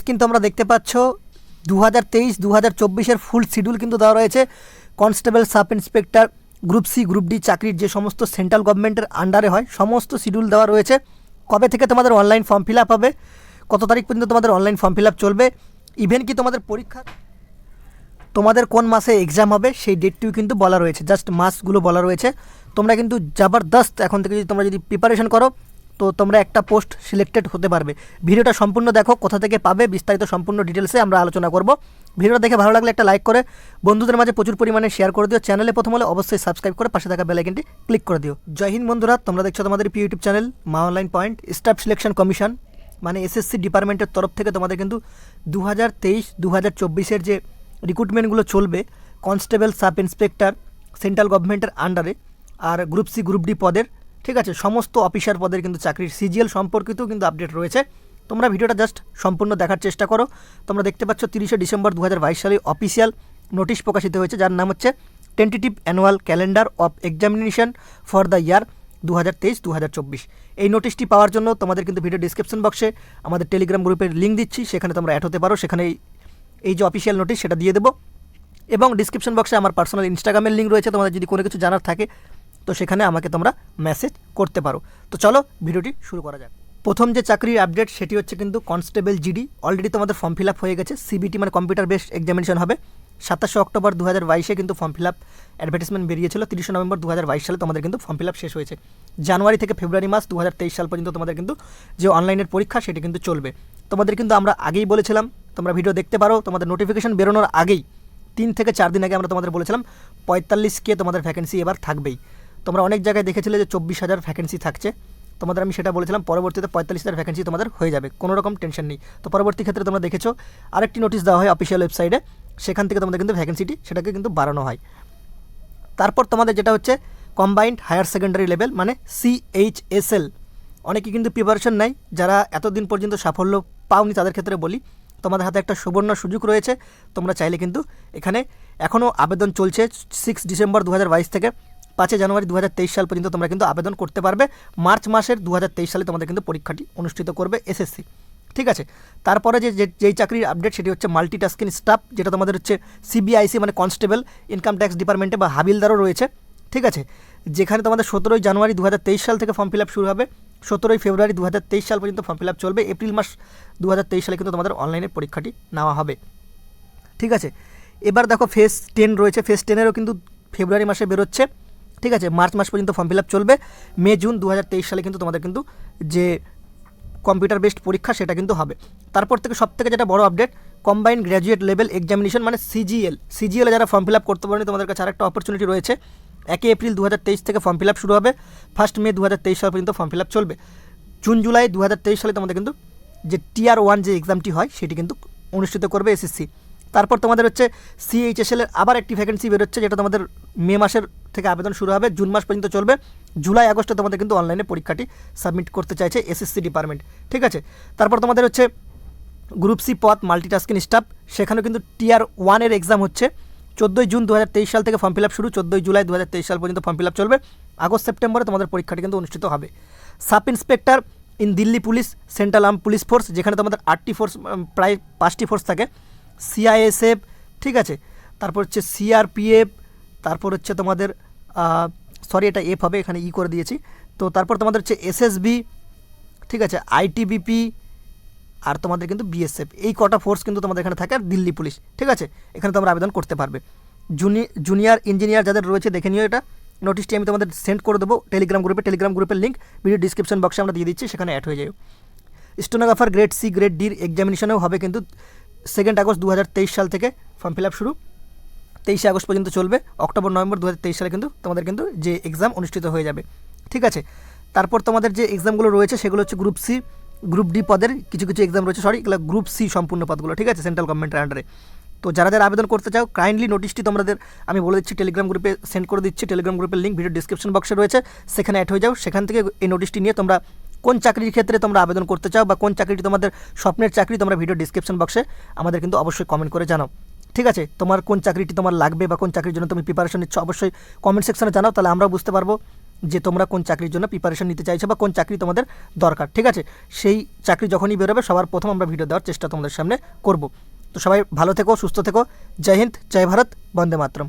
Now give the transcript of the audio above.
কিন্তু আমরা দেখতে পাচ্ছ 2023-2024 ফুল শিডিউল কিন্তু দেওয়া রয়েছে। Constable, sub inspector, group C, group D চাকরির যে সমস্ত সেন্ট্রাল গভর্নমেন্টের আন্ডারে হয় সমস্ত শিডিউল দেওয়া রয়েছে। কবে থেকে তোমাদের অনলাইন ফর্ম ফিল আপ হবে, কত তারিখ পর্যন্ত তোমাদের অনলাইন ফর্ম ফিল আপ চলবে, ইভেন কি তোমাদের পরীক্ষা তোমাদের কোন মাসে এক্সাম হবে সেই ডেটটিও কিন্তু বলা রয়েছে, জাস্ট মাসগুলো বলা রয়েছে। তোমরা কিন্তু জবরদস্ত এখন থেকে যদি তোমরা যদি প্রিপারেশন করো তো তোমরা একটা পোস্ট সিলেক্টেড হতে পারবে। ভিডিওটা সম্পূর্ণ দেখো, কোথা থেকে পাবে বিস্তারিত সম্পূর্ণ ডিটেলসে আমরা আলোচনা করব। ভিডিওটা দেখে ভালো লাগলে একটা লাইক করে বন্ধুদের মাঝে প্রচুর পরিমাণে শেয়ার করে দিও। চ্যানেলে প্রথম হলে অবশ্যই সাবস্ক্রাইব করে পাশে থাকা বেল আইকনটি ক্লিক করে দিও। জয় হিন্দ বন্ধুরা, তোমরা দেখছো তোমাদের ইউটিউব চ্যানেল মা online point. Staff selection commission মানে এসএসসি ডিপার্টমেন্টের তরফ থেকে তোমাদের কিন্তু 2023-2024 যে রিক্রুটমেন্টগুলো চলবে কনস্টেবল, সাব ইন্সপেক্টর সেন্ট্রাল গভর্নমেন্টের আন্ডারে আর গ্রুপ সি, গ্রুপ ডি পদের, ঠিক আছে, সমস্ত অফিসার পদের কিন্তু চাকরির সিজিএল সম্পর্কিতও কিন্তু আপডেট রয়েছে। তোমরা ভিডিওটা জাস্ট সম্পূর্ণ দেখার চেষ্টা করো। তোমরা দেখতে পাচ্ছ 30শে ডিসেম্বর 2022 সালে অফিসিয়াল নোটিশ প্রকাশিত হয়েছে, যার নাম হচ্ছে tentative annual calendar of examination for the year 2023-2024। এই নোটিশটি পাওয়ার জন্য তোমাদের কিন্তু ভিডিও ডিসক্রিপশন বক্সে আমাদের টেলিগ্রাম গ্রুপের লিঙ্ক দিচ্ছি, সেখানে তোমরা অ্যাড হতে পারো। সেখানে এই যে অফিসিয়াল নোটিশ সেটা দিয়ে দেবো, এবং ডিসক্রিপশন বক্সে আমার পার্সোনাল ইনস্টাগ্রামের লিঙ্ক রয়েছে। তোমাদের যদি কোনো কিছু জানার থাকে তো সেখানে আমাকে তোমরা মেসেজ করতে পারো। তো চলো ভিডিওটি শুরু করা যাক। প্রথম যে চাকরির আপডেট সেটি হচ্ছে কিন্তু কনস্টেবল জিডি। অলরেডি তোমাদের ফর্ম ফিল আপ হয়ে গেছে। সিবিটি মানে কম্পিউটার বেসড এক্সামিনেশন হবে। 27শে অক্টোবর 2022 কিন্তু ফর্ম ফিল আপ অ্যাডভার্টাইজমেন্ট বেরিয়েছিল। 30শে নভেম্বর 2022 সালে তোমাদের কিন্তু ফর্ম ফিল আপ শেষ হয়েছে। জানুয়ারি থেকে ফেব্রুয়ারি মাস 2023 সাল পর্যন্ত তোমাদের কিন্তু যে অনলাইনের পরীক্ষা সেটি কিন্তু চলবে। তোমাদের কিন্তু আমরা আগেই বলেছিলাম, তোমরা ভিডিও দেখতে পারো, তোমাদের নোটিফিকেশন বেরোনোর আগেই 3 থেকে 4 দিন আগে আমরা তোমাদের বলেছিলাম 45K তোমাদের ভ্যাকেন্সি এবার থাকবেই। তোমরা অনেক জায়গায় দেখেছিলে যে 24,000 ভ্যাকেন্সি থাকছে, তোমাদের আমি সেটা বলেছিলাম পরবর্তীতে 45,000 ভ্যাকেন্সি তোমাদের হয়ে যাবে, কোনো রকম টেনশন নেই। তো পরবর্তী ক্ষেত্রে তোমরা দেখেছো আরেকটি নোটিশ দেওয়া হয় অফিসিয়াল ওয়েবসাইটে, সেখান থেকে তোমাদের কিন্তু ভ্যাকেন্সিটি সেটাকে কিন্তু বাড়ানো হয়। তারপর তোমাদের যেটা হচ্ছে কম্বাইন্ড হায়ার সেকেন্ডারি লেভেল মানে CHSL, অনেকে কিন্তু প্রিপারেশন নেয়, যারা এতদিন পর্যন্ত সাফল্য পাওনি তাদের ক্ষেত্রে বলি তোমাদের হাতে একটা সুবর্ণ সুযোগ রয়েছে। তোমরা চাইলে কিন্তু এখানে এখনও আবেদন চলছে 6 ডিসেম্বর 2022 থেকে 5 জানুয়ারি 2023 সাল পর্যন্ত তোমরা কিন্তু আবেদন করতে পারবে। মার্চ মাসের 2023 সালে তোমাদের কিন্তু পরীক্ষাটি অনুষ্ঠিত করবে এসএসসি, ঠিক আছে। তারপরে যেই চাকরির আপডেট সেটি হচ্ছে মাল্টিটাস্কিং স্টাফ, যেটা তোমাদের হচ্ছে সিবিআইসি মানে কনস্টেবল, ইনকাম ট্যাক্স ডিপার্টমেন্টে বা হাবিলদারও রয়েছে, ঠিক আছে, যেখানে তোমাদের 17 জানুয়ারি 2023 সাল থেকে ফর্ম ফিল আপ শুরু হবে। 17 ফেব্রুয়ারি 2023 সাল পর্যন্ত ফর্ম ফিল আপ চলবে। এপ্রিল মাস 2023 সালে কিন্তু তোমাদের অনলাইনের পরীক্ষাটি নেওয়া হবে, ঠিক আছে। এবার দেখো ফেজ 10 রয়েছে, ফেজ 10-এরও কিন্তু ফেব্রুয়ারি মাসে বেরোচ্ছে, ঠিক আছে। মার্চ মাস পর্যন্ত ফর্ম ফিল আপ চলবে। মে জুন 2023 সালে কিন্তু তোমাদের কিন্তু যে কম্পিউটার বেসড পরীক্ষা সেটা কিন্তু হবে। তারপর থেকে সবথেকে যেটা বড় update combined graduate level examination মানে সিজিএল যারা ফর্ম ফিল আপ করতে পারেনি তোমাদের কাছে আরেকটা অপরচুনিটি রয়েছে। 1 এপ্রিল 2023 থেকে ফর্ম ফিল আপ শুরু হবে, 1 মে 2023 সাল পর্যন্ত ফর্ম ফিল আপ চলবে। জুন জুলাই 2023 সালে তোমাদের কিন্তু যে টিয়ার 1 যে এক্সামটি হয় সেটি কিন্তু অনুষ্ঠিত করবে এসএসসি। তারপর তোমাদের হচ্ছে CHSL-এর আবার একটি ভ্যাকেন্সি বেরোচ্ছে, যেটা তোমাদের মে মাসের থেকে আবেদন শুরু হবে, জুন মাস পর্যন্ত চলবে। জুলাই আগস্টে তোমাদের কিন্তু অনলাইনে পরীক্ষাটি সাবমিট করতে চাইছে এসএসসি ডিপার্টমেন্ট, ঠিক আছে। তারপর তোমাদের হচ্ছে গ্রুপ সি পদ মাল্টিটাস্কিং স্টাফ, সেখানেও কিন্তু টিয়ার 1-এর এক্সাম হচ্ছে। 14 জুন 2023 সাল থেকে ফর্ম ফিল আপ শুরু, 14 জুলাই 2023 সাল পর্যন্ত ফর্ম ফিল আপ চলবে। আগস্ট সেপ্টেম্বরে তোমাদের পরীক্ষাটি কিন্তু অনুষ্ঠিত হবে। Sub inspector in Delhi police, central arm police force, যেখানে তোমাদের 8টি ফোর্স, প্রায় 5টি ফোর্স থাকে। CISF, ঠিক আছে। তারপর হচ্ছে CRPF, তারপর হচ্ছে তোমাদের সরি এটা এফ হবে, এখানে করে দিয়েছি। তো তারপর তোমাদের হচ্ছে SSB, ঠিক আছে, ITBP, আর তোমাদের কিন্তু BSF, এই কটা ফোর্স কিন্তু তোমাদের এখানে থাকে, আর দিল্লি পুলিশ, ঠিক আছে। এখানে তোমরা আবেদন করতে পারবে। জুনিয়র ইঞ্জিনিয়ার যাদের রয়েছে দেখে নিও, এটা নোটিশটি আমি তোমাদের সেন্ড করে দেবো টেলিগ্রাম গ্রুপের লিঙ্ক ভিডিও ডিসক্রিপশন বক্সে আমরা দিয়ে দিচ্ছি, সেখানে অ্যাড হয়ে যাবে। স্টেনোগ্রাফার গ্রেড সি, গ্রেড ডির এক্সামিনেশনেও হবে কিন্তু 2 আগস্ট 2023 সাল থেকে ফর্ম ফিল আপ শুরু, 23 আগস্ট পর্যন্ত চলবে। অক্টোবর নভেম্বর 2023 সালে কিন্তু তোমাদের কিন্তু যে এক্সাম অনুষ্ঠিত হয়ে যাবে, ঠিক আছে। তারপর তোমাদের যে এক্সামগুলো রয়েছে সেগুলো হচ্ছে গ্রুপ সি, গ্রুপ ডি পদের কিছু এক্সাম রয়েছে, এগুলো গ্রুপ সি সম্পূর্ণ পদগুলো, ঠিক আছে, সেন্ট্রাল গভর্নমেন্টের আন্ডারে। তো যারা আবেদন করতে চাও কাইন্ডলি নোটিশটি তোমাদের আমি বলে দিচ্ছি টেলিগ্রাম গ্রুপে সেন্ড করে দিচ্ছি। টেলিগ্রাম গ্রুপের লিঙ্ক ভিডিও ডিসক্রিপশন বক্সে রয়েছে, সেখানে অ্যাড হয়ে যাও। সেখান থেকে এই নোটিশটি নিয়ে তোমরা কোন চাকরির ক্ষেত্রে তোমরা আবেদন করতে চাও বা কোন চাকরিটি তোমাদের স্বপ্নের চাকরি, তোমরা ভিডিও ডিসক্রিপশন বক্সে আমাদের কিন্তু অবশ্যই কমেন্ট করে জানাও, ঠিক আছে। তোমার কোন চাকরিটি তোমার লাগবে বা কোন চাকরির জন্য তুমি প্রিপারেশন নিচ্ছ অবশ্যই কমেন্ট সেকশনে জানাও, তাহলে আমরাও বুঝতে পারবো যে তোমরা কোন চাকরির জন্য প্রিপারেশন নিতে চাইছো বা কোন চাকরি তোমাদের দরকার। ঠিক আছে, সেই চাকরি যখনই বেরোবে সবার প্রথম আমরা ভিডিও দেওয়ার চেষ্টা তোমাদের সামনে করব। তো সবাই ভালো থেকো, সুস্থ থেকো। জয় হিন্দ, জয় ভারত, বন্দে মাতরম।